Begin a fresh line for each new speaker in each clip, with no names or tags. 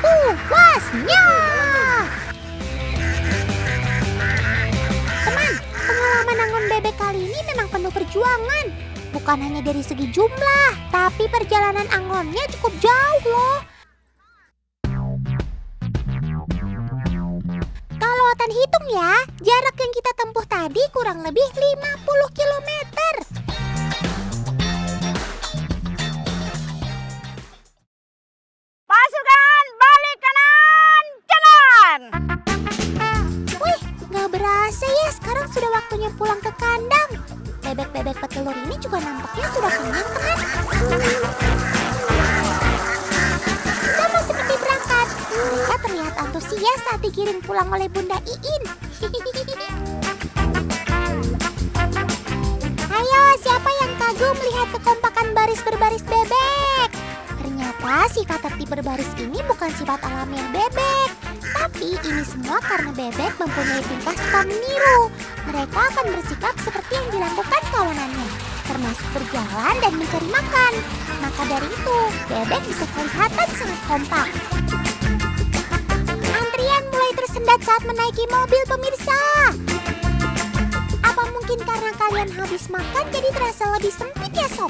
puasnya. Teman, pengalaman angon bebek kali ini memang penuh perjuangan. Bukan hanya dari segi jumlah, tapi perjalanan angonnya cukup jauh loh. Kalau Otan hitung ya, jarak yang kita tempuh tadi kurang lebih 50 kilometer.
Pasukan balik kanan, jalan!
Wih, gak berasa ya, sekarang sudah waktunya pulang ke kandang. Bebek-bebek petelur ini juga nampaknya sudah kenyang kan? Sama seperti berangkat, mereka terlihat antusias saat digiring pulang oleh Bunda Iin. Ayo, siapa yang kagum melihat kekompakan baris berbaris bebek? Ternyata sifat tertib berbaris ini bukan sifat alamiah bebek, tapi ini semua karena bebek mempunyai tingkah suka meniru. Mereka akan bersikap seperti yang dilakukan kawanannya, termasuk berjalan dan mencari makan. Maka dari itu, bebek bisa kelihatan sangat kompak. Antrian mulai tersendat saat menaiki mobil, pemirsa. Apa mungkin karena kalian habis makan jadi terasa lebih sempit ya, sob?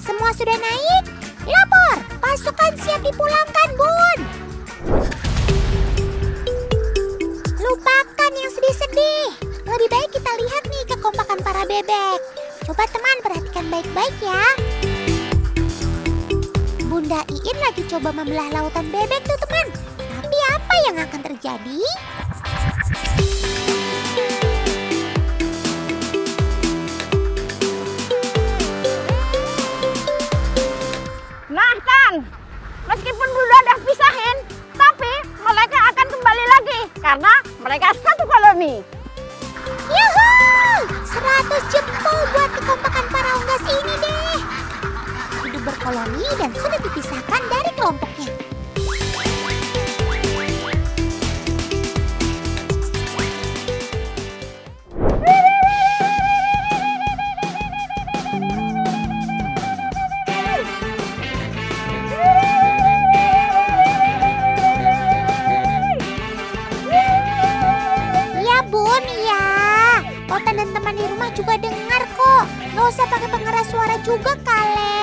Semua sudah naik? Lapor, pasukan siap dipulangkan, Bun. Lupakan yang sedih-sedih. Lebih baik kita lihat nih kekompakan para bebek. Coba teman perhatikan baik-baik ya. Bunda Iin lagi coba membelah lautan bebek tuh teman. Tapi apa yang akan terjadi?
Nah, Tan, meskipun Bunda udah pisahin, tapi mereka akan kembali lagi karena mereka satu koloni.
Yuhuu! 100 jempol buat kekompakan para unggas ini deh. Hidup berkoloni dan sudah dipisahkan dari kelompoknya. Otan dan teman di rumah juga dengar kok. Gak usah pakai pengeras suara juga, Kale.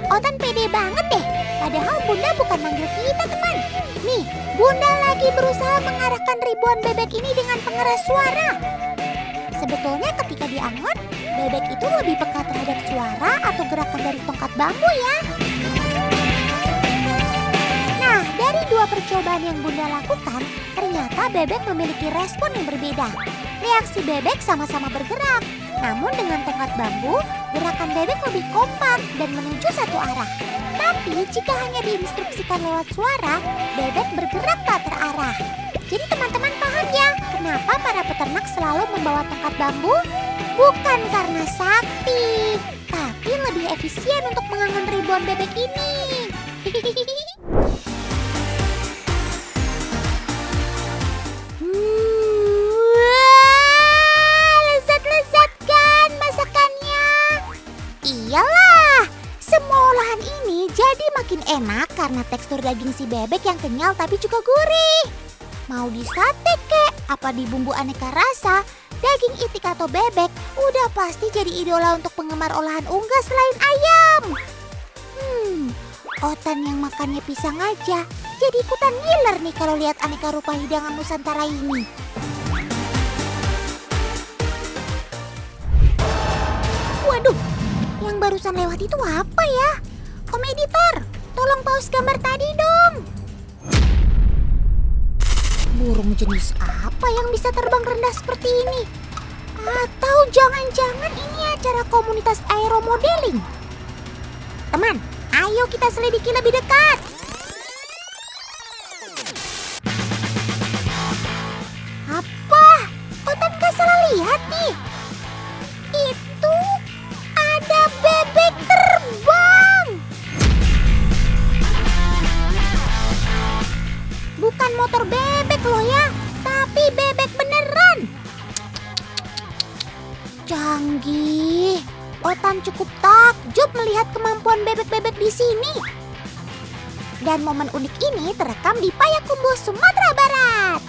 Otan pede banget deh. Padahal Bunda bukan manggil kita, teman. Nih, Bunda lagi berusaha mengarahkan ribuan bebek ini dengan pengeras suara. Sebetulnya ketika diangon, bebek itu lebih peka terhadap suara atau gerakan dari tongkat bambu ya. Nah, dari dua percobaan yang Bunda lakukan, ternyata bebek memiliki respon yang berbeda. Reaksi bebek sama-sama bergerak, namun dengan tongkat bambu, gerakan bebek lebih kompak dan menuju satu arah. Tapi jika hanya diinstruksikan lewat suara, bebek bergerak tak terarah. Jadi teman-teman paham ya, kenapa para peternak selalu membawa tongkat bambu? Bukan karena sakti, tapi lebih efisien untuk mengangon ribuan bebek ini. Lezat-lezat kan masakannya? Iyalah, semua olahan ini jadi makin enak karena tekstur daging si bebek yang kenyal tapi juga gurih. Mau di sate kek, apa di bumbu aneka rasa, daging itik atau bebek udah pasti jadi idola untuk penggemar olahan unggas selain ayam. Otan yang makannya pisang aja jadi ikutan ngiler nih kalau lihat aneka rupa hidangan Nusantara ini. Waduh, yang barusan lewat itu apa ya? Om editor, tolong pause gambar tadi dong. Burung jenis apa yang bisa terbang rendah seperti ini? Atau jangan-jangan ini acara komunitas aeromodeling? Teman, ayo kita selidiki lebih dekat. Apa? Otan gak salah lihat nih. Itu ada bebek terbang. Bukan motor bebek loh ya, tapi bebek beneran. Canggih. kelihatan cukup takjub melihat kemampuan bebek-bebek di sini. Dan momen unik ini terekam di Payakumbuh, Sumatera Barat.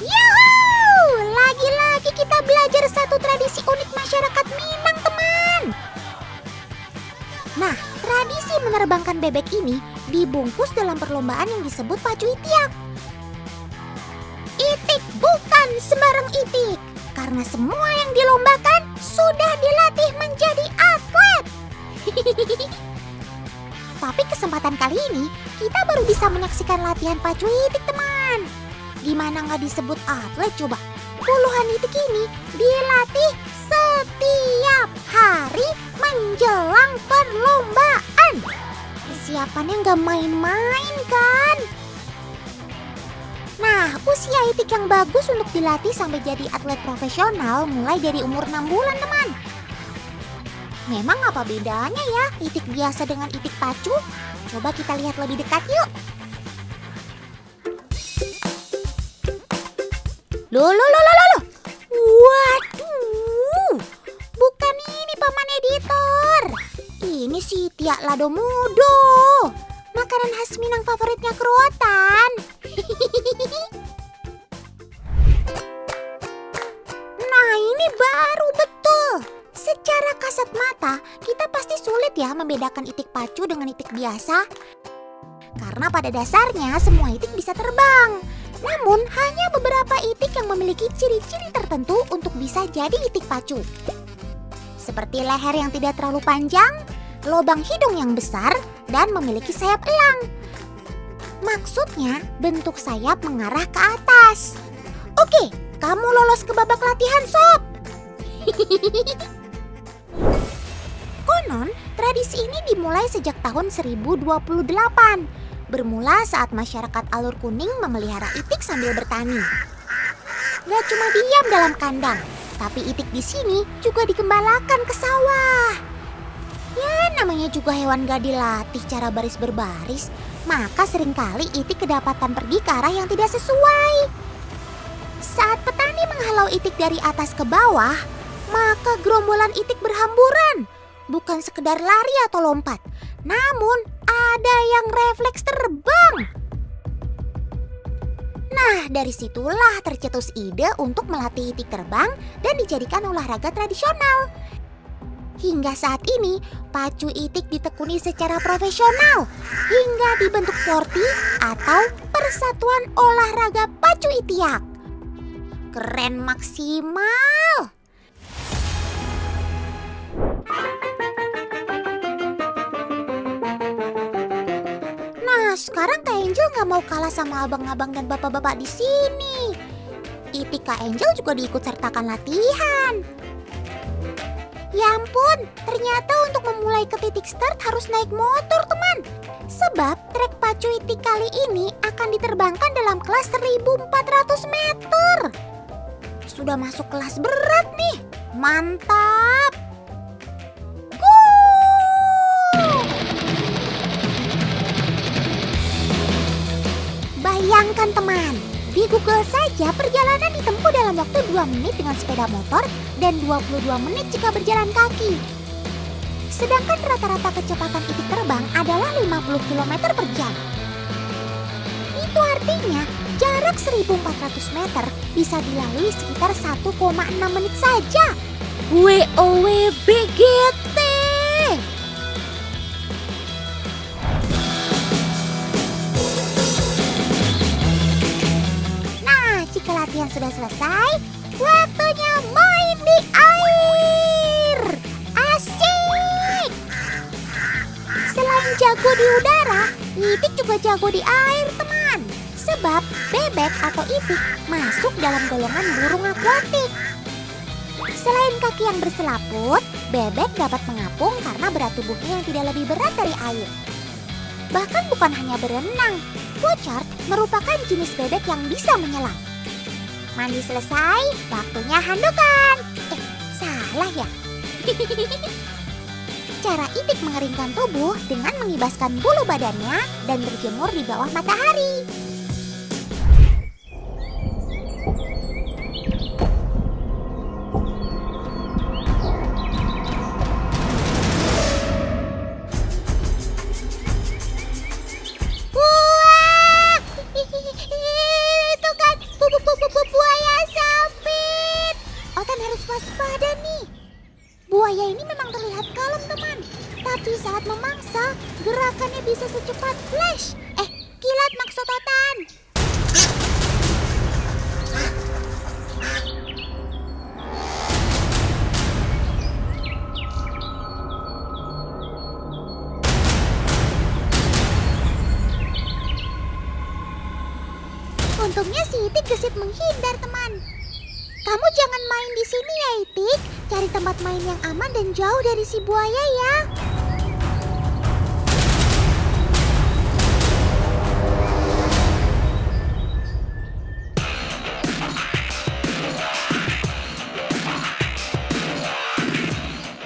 Yuhuu! Lagi-lagi kita belajar satu tradisi unik masyarakat Minang, teman. Nah, tradisi menerbangkan bebek ini dibungkus dalam perlombaan yang disebut pacu itiak. Itik bukan sembarang itik, karena semua yang dilombakan sudah dilatih menjadi atlet. Tapi kesempatan kali ini kita baru bisa menyaksikan latihan pacu itik, teman. Gimana nggak disebut atlet coba? Puluhan itik ini dilatih setiap hari menjelang perlombaan. Persiapannya nggak main-main kan? Nah, usia itik yang bagus untuk dilatih sampai jadi atlet profesional mulai dari umur 6 bulan, teman. Memang apa bedanya ya itik biasa dengan itik pacu? Coba kita lihat lebih dekat yuk. Loh. Waduh, bukan ini Paman Editor. Ini si Tiak Lado Mudo. Makanan khas Minang favoritnya Kerotan. Nah, ini baru betul. Secara kasat mata, kita pasti sulit ya membedakan itik pacu dengan itik biasa. Karena pada dasarnya semua itik bisa terbang. Namun, hanya beberapa itik yang memiliki ciri-ciri tertentu untuk bisa jadi itik pacu. Seperti leher yang tidak terlalu panjang, lubang hidung yang besar, dan memiliki sayap elang. Maksudnya, bentuk sayap mengarah ke atas. Oke, kamu lolos ke babak latihan, Sob. Konon, tradisi ini dimulai sejak tahun 1028. Bermula saat masyarakat Alur Kuning memelihara itik sambil bertani. Gak cuma diam dalam kandang, tapi itik di sini juga dikembalakan ke sawah. Ya, namanya juga hewan gak dilatih cara baris berbaris, maka seringkali itik kedapatan pergi ke arah yang tidak sesuai. Saat petani menghalau itik dari atas ke bawah, maka gerombolan itik berhamburan. Bukan sekedar lari atau lompat, namun ada yang refleks terbang. Nah, dari situlah tercetus ide untuk melatih itik terbang dan dijadikan olahraga tradisional. Hingga saat ini, pacu itik ditekuni secara profesional hingga dibentuk Porti atau Persatuan Olahraga Pacu Itiak. Keren maksimal. Sekarang Kak Angel nggak mau kalah sama abang-abang dan bapak-bapak di sini. Itik Kak Angel juga diikut sertakan latihan. Ya ampun, ternyata untuk memulai ke titik start harus naik motor, teman. Sebab trek pacu itik kali ini akan diterbangkan dalam kelas 1400 meter. Sudah masuk kelas berat nih, mantap. Bayangkan teman, di Google saja perjalanan ditempuh dalam waktu 2 menit dengan sepeda motor dan 22 menit jika berjalan kaki. Sedangkan rata-rata kecepatan itik terbang adalah 50 km per jam. Itu artinya jarak 1400 meter bisa dilalui sekitar 1,6 menit saja. WOWBGT. Latihan sudah selesai, waktunya main di air. Asik! Selain jago di udara, itik juga jago di air, teman. Sebab bebek atau itik masuk dalam golongan burung akuatik. Selain kaki yang berselaput, bebek dapat mengapung karena berat tubuhnya yang tidak lebih berat dari air. Bahkan bukan hanya berenang, Pochard merupakan jenis bebek yang bisa menyelam. Mandi selesai, waktunya handukan. Salah ya? Cara itik mengeringkan tubuh dengan mengibaskan bulu badannya dan berjemur di bawah matahari. memang terlihat kalem teman. Tapi saat memangsa, gerakannya bisa secepat flash. Kilat maksud Otan. Untungnya si Itik gesit menghindar teman. Kamu jangan main di sini ya Itik. Cari tempat main yang aman dan jauh dari si buaya ya.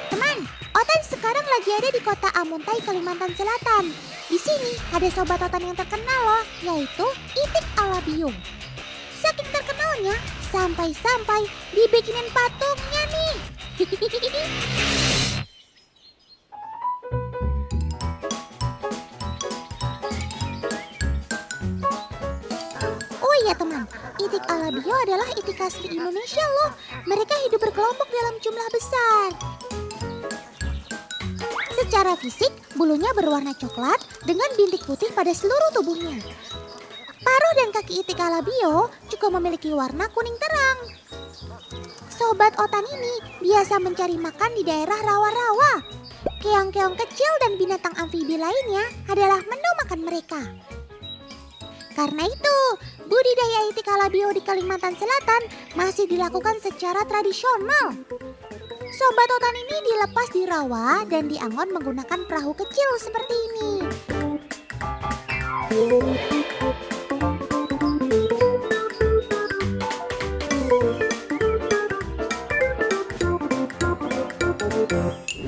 Teman, Otan sekarang lagi ada di kota Amuntai, Kalimantan Selatan. Di sini ada sobat Otan yang terkenal loh, yaitu Itik Alabium. Saking terkenalnya, sampai-sampai dibikinin patungnya nih. Oh iya teman, Itik Alabio adalah itik asli Indonesia loh. Mereka hidup berkelompok dalam jumlah besar. Secara fisik, bulunya berwarna coklat dengan bintik putih pada seluruh tubuhnya. Paruh dan kaki itik alabio juga memiliki warna kuning terang. Sobat Otan ini biasa mencari makan di daerah rawa-rawa. Keong-keong kecil dan binatang amfibi lainnya adalah menu makan mereka. Karena itu, budidaya itik alabio di Kalimantan Selatan masih dilakukan secara tradisional. Sobat Otan ini dilepas di rawa dan diangon menggunakan perahu kecil seperti ini.